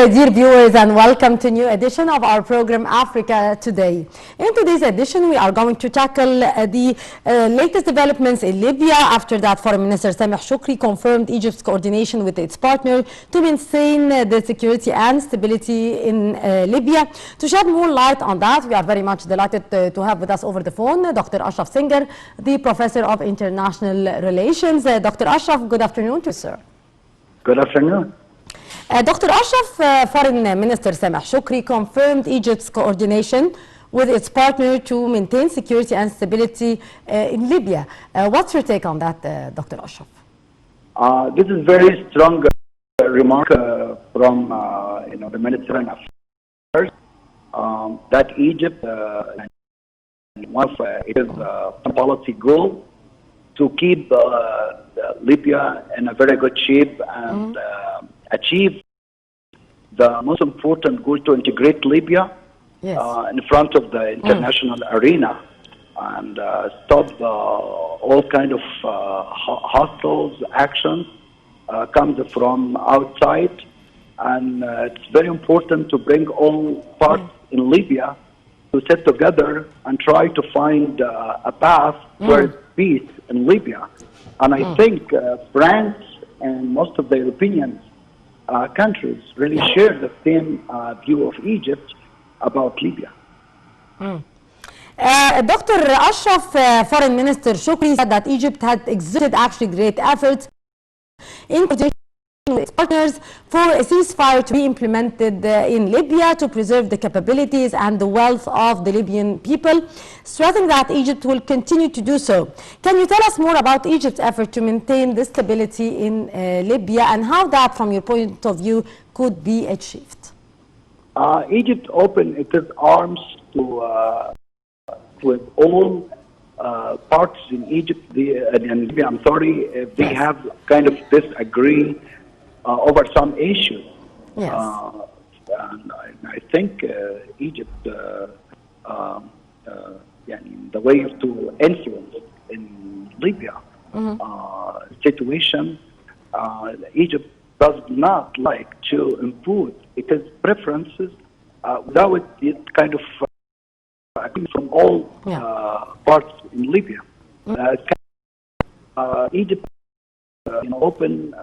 dear viewers, and welcome to a new edition of our program Africa Today. In today's edition, we are going to tackle the latest developments in Libya. After that, Foreign Minister Sameh Shoukry confirmed Egypt's coordination with its partner to maintain the security and stability in Libya. To shed more light on that, we are very much delighted to have with us over the phone Dr. Ashraf Singer, the Professor of International Relations. Dr. Ashraf, good afternoon to you, sir. Good afternoon. Dr. Ashraf, Foreign Minister Sameh Shoukry confirmed Egypt's coordination with its partner to maintain security and stability in Libya. What's your take on that, Dr. Ashraf? This is very strong remark from the Minister of Affairs that Egypt wants it is a policy goal to keep Libya in a very good shape and achieve the most important goal to integrate Libya in front of the international arena and stop all kind of hostile actions comes from outside. And it's very important to bring all parts in Libya to sit together and try to find a path towards peace in Libya. And I think France and most of the European countries really share the same view of Egypt about Libya. Dr. Ashraf, Foreign Minister Shoukry said that Egypt had exerted actually great efforts in coordination with its partners for a ceasefire to be implemented in Libya to preserve the capabilities and the wealth of the Libyan people, stressing that Egypt will continue to do so. Can you tell us more about Egypt's effort to maintain the stability in Libya and how that, from your point of view, could be achieved? Egypt opened its arms to with all parts in Egypt, in Libya, I'm sorry, if they have kind of disagree over some issues. Yes. And I think Egypt, the way to influence in Libya situation, Egypt does not like to impose its preferences without it kind of from all parts in Libya. Egypt open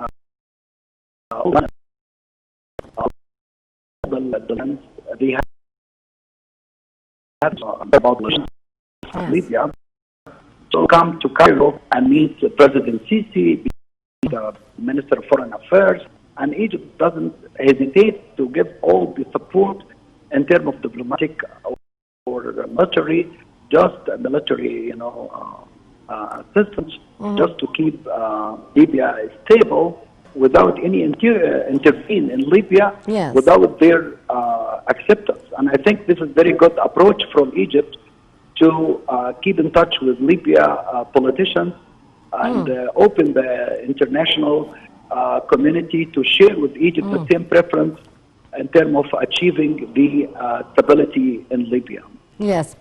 the lands they have about Libya. So come to Cairo and meet President Sisi, the Minister of Foreign Affairs, and Egypt doesn't hesitate to give all the support in terms of diplomatic or military, just military, assistance, just to keep Libya stable without any intervene in Libya, without their acceptance. And I think this is a very good approach from Egypt to keep in touch with Libya politicians and open the international community to share with Egypt the same preference in terms of achieving the stability in Libya. Yes.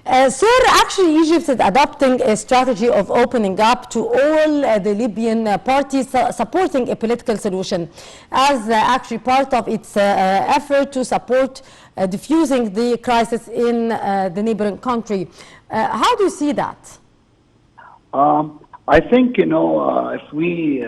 Sir, actually Egypt is adopting a strategy of opening up to all the Libyan parties supporting a political solution as actually part of its effort to support diffusing the crisis in the neighboring country. How do you see that? I think, if we,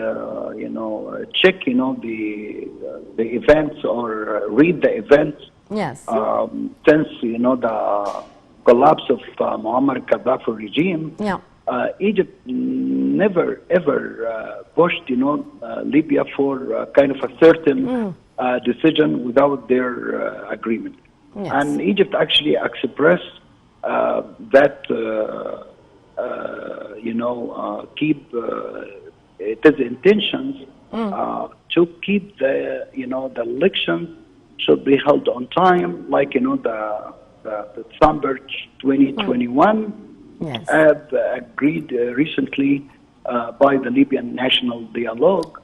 check, the events or read the events, since, the collapse of Muammar Gaddafi regime, Egypt never ever pushed, Libya for kind of a certain decision without their agreement. And Egypt actually expressed that, keep its intentions to keep the, the elections should be held on time, like, the December 2021 have agreed recently by the Libyan National Dialogue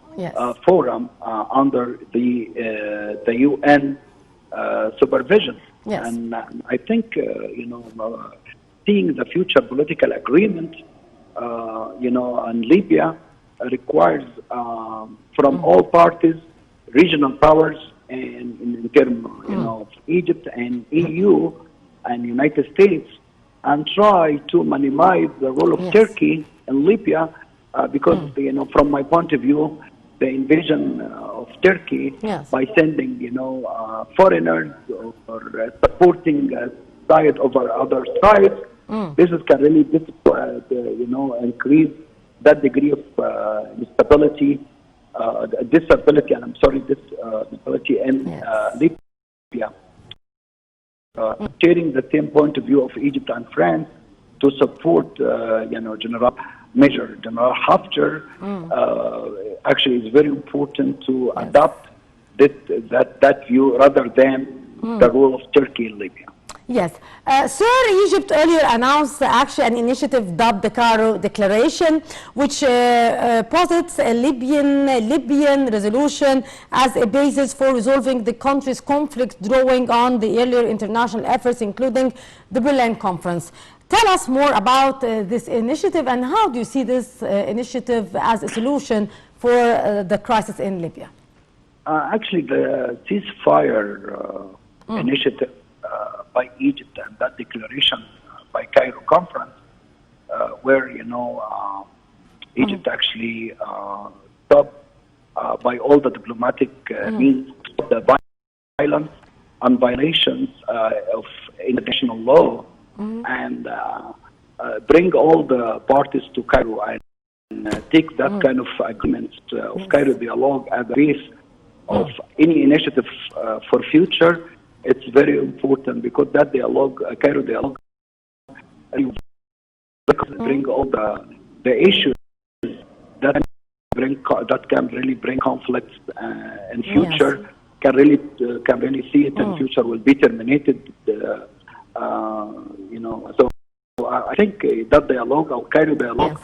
Forum under the UN supervision. And I think, seeing the future political agreement, in Libya requires from all parties, regional powers, in terms, of Egypt and EU and United States, and try to minimize the role of Turkey in Libya, because from my point of view, the invasion of Turkey by sending foreigners or supporting side over other sides, this is can really increase that degree of disability, disability in Libya. Sharing the same point of view of Egypt and France to support, General Haftar, actually is very important to adopt that view rather than the role of Turkey in Libya. Yes. Sir, Egypt earlier announced actually an initiative dubbed the Cairo Declaration, which posits a Libyan resolution as a basis for resolving the country's conflict, drawing on the earlier international efforts, including the Berlin Conference. Tell us more about this initiative, and how do you see this initiative as a solution for the crisis in Libya? Actually, the ceasefire initiative by Egypt and that declaration by Cairo Conference, where Egypt actually stopped by all the diplomatic means the violence and violations of international law, and bring all the parties to Cairo and take that kind of agreement of Cairo dialogue as a base of any initiative for future. It's very important because that dialogue, Cairo dialogue, bring all the issues that can really bring conflicts in future. Can really see it in future will be terminated. So I think that dialogue, or Cairo dialogue,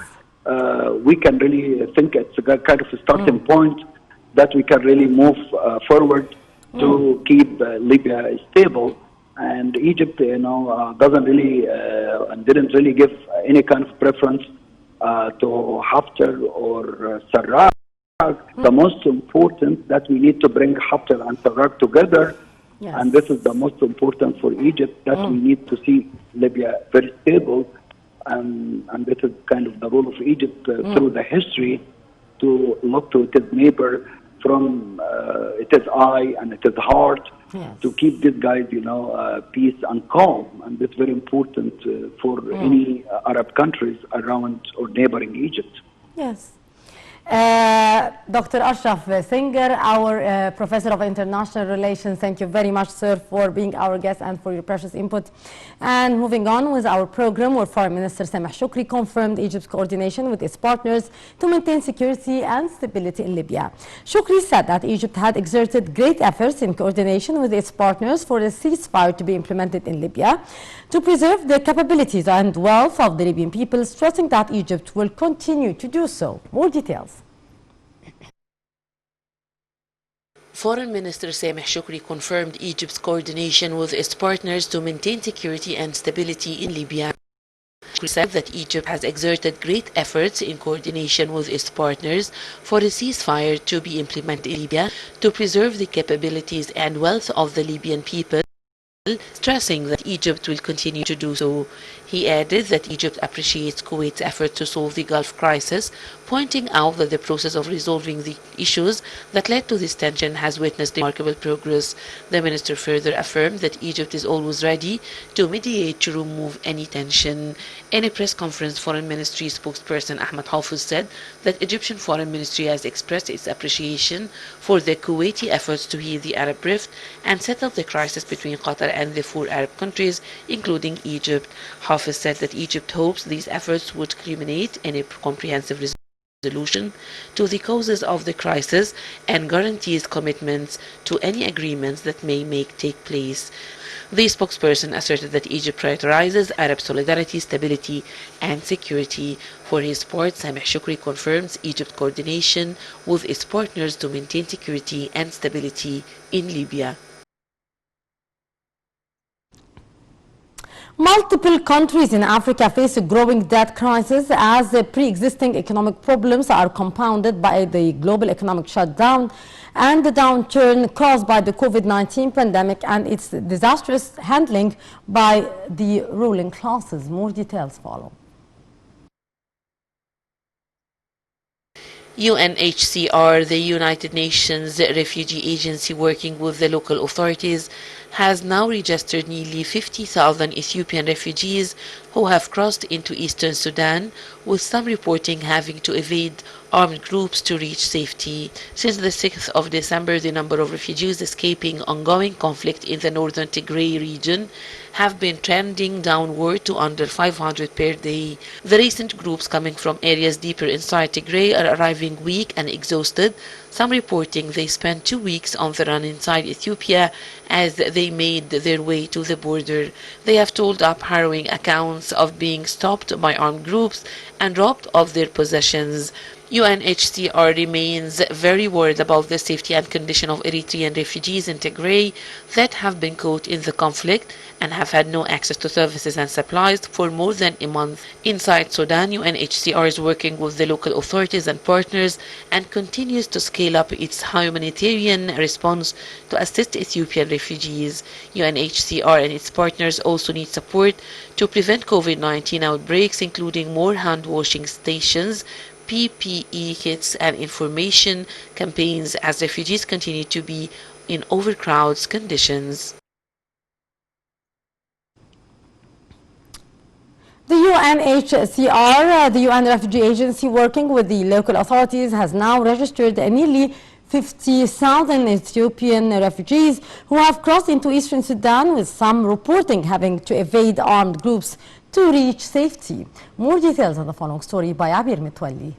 we can really think it's a kind of a starting point that we can really move forward to keep Libya stable. And Egypt, doesn't really and didn't really give any kind of preference to Haftar or Sarraj. The most important that we need to bring Haftar and Sarraj together, and this is the most important for Egypt, that we need to see Libya very stable, and this is kind of the role of Egypt through the history, to look to its neighbor from its eye and its heart, to keep these guys, peace and calm. And it's very important for any Arab countries around or neighboring Egypt. Yes. Dr. Ashraf Singer, our Professor of International Relations, thank you very much, sir, for being our guest and for your precious input. And moving on with our program, where Foreign Minister Sameh Shoukry confirmed Egypt's coordination with its partners to maintain security and stability in Libya. Shoukry said that Egypt had exerted great efforts in coordination with its partners for a ceasefire to be implemented in Libya to preserve the capabilities and wealth of the Libyan people, stressing that Egypt will continue to do so. More details. Foreign Minister Sameh Shoukry confirmed Egypt's coordination with its partners to maintain security and stability in Libya. He said that Egypt has exerted great efforts in coordination with its partners for a ceasefire to be implemented in Libya to preserve the capabilities and wealth of the Libyan people, stressing that Egypt will continue to do so. He added that Egypt appreciates Kuwait's effort to solve the Gulf crisis, pointing out that the process of resolving the issues that led to this tension has witnessed remarkable progress. The minister further affirmed that Egypt is always ready to mediate to remove any tension. In a press conference, Foreign Ministry spokesperson Ahmed Hafez said that Egyptian Foreign Ministry has expressed its appreciation for the Kuwaiti efforts to heal the Arab Rift and settle the crisis between Qatar and the 4 Arab countries, including Egypt. Hafez said that Egypt hopes these efforts would culminate in a comprehensive resolution to the causes of the crisis and guarantees commitments to any agreements that may take place. The spokesperson asserted that Egypt prioritizes Arab solidarity, stability, and security. For his part, Sameh Shoukry confirms Egypt's coordination with its partners to maintain security and stability in Libya. Multiple countries in Africa face a growing debt crisis as the pre-existing economic problems are compounded by the global economic shutdown and the downturn caused by the COVID-19 pandemic and its disastrous handling by the ruling classes. More details follow. UNHCR, the United Nations Refugee Agency working with the local authorities, has now registered nearly 50,000 Ethiopian refugees who have crossed into eastern Sudan, with some reporting having to evade armed groups to reach safety. Since the 6th of December, the number of refugees escaping ongoing conflict in the northern Tigray region have been trending downward to under 500 per day. The recent groups coming from areas deeper inside Tigray are arriving weak and exhausted, some reporting they spent 2 weeks on the run inside Ethiopia as they made their way to the border. They have told up harrowing accounts of being stopped by armed groups and robbed of their possessions. UNHCR remains very worried about the safety and condition of Eritrean refugees in Tigray that have been caught in the conflict and have had no access to services and supplies for more than a month. Inside Sudan, UNHCR is working with the local authorities and partners and continues to scale up its humanitarian response to assist Ethiopian refugees. UNHCR and its partners also need support to prevent COVID-19 outbreaks, including more hand-washing stations, PPE kits and information campaigns as refugees continue to be in overcrowded conditions. The UNHCR, the UN Refugee Agency working with the local authorities, has now registered nearly 50,000 Ethiopian refugees who have crossed into eastern Sudan, with some reporting having to evade armed groups to reach safety. More details on the following story by Abir Mitwalli.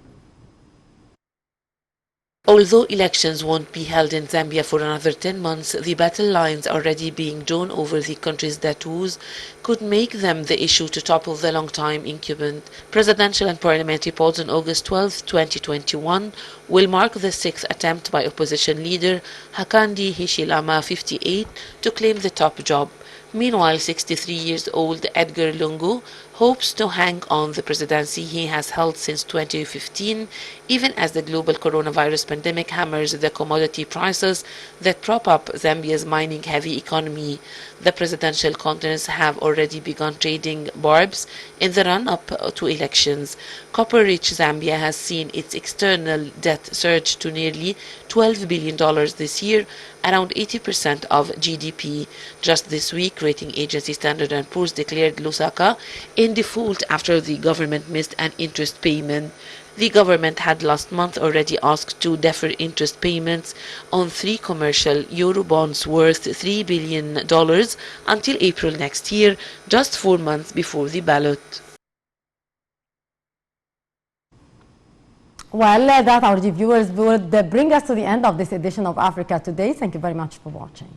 Although elections won't be held in Zambia for another 10 months, the battle lines already being drawn over the country's tattoos could make them the issue to topple the long-time incumbent. Presidential and parliamentary polls on August 12, 2021 will mark the sixth attempt by opposition leader Hakainde Hichilema, 58, to claim the top job. Meanwhile, 63 years old Edgar Lungu hopes to hang on the presidency he has held since 2015, even as the global coronavirus pandemic hammers the commodity prices that prop up Zambia's mining-heavy economy. The presidential contests have already begun trading barbs in the run-up to elections. Copper-rich Zambia has seen its external debt surge to nearly $12 billion this year, around 80% of GDP. Just this week, rating agency Standard & Poor's declared Lusaka in default after the government missed an interest payment. The government had last month already asked to defer interest payments on 3 commercial Eurobonds worth $3 billion until April next year, just 4 months before the ballot. Well, that, our viewers, would bring us to the end of this edition of Africa Today. Thank you very much for watching.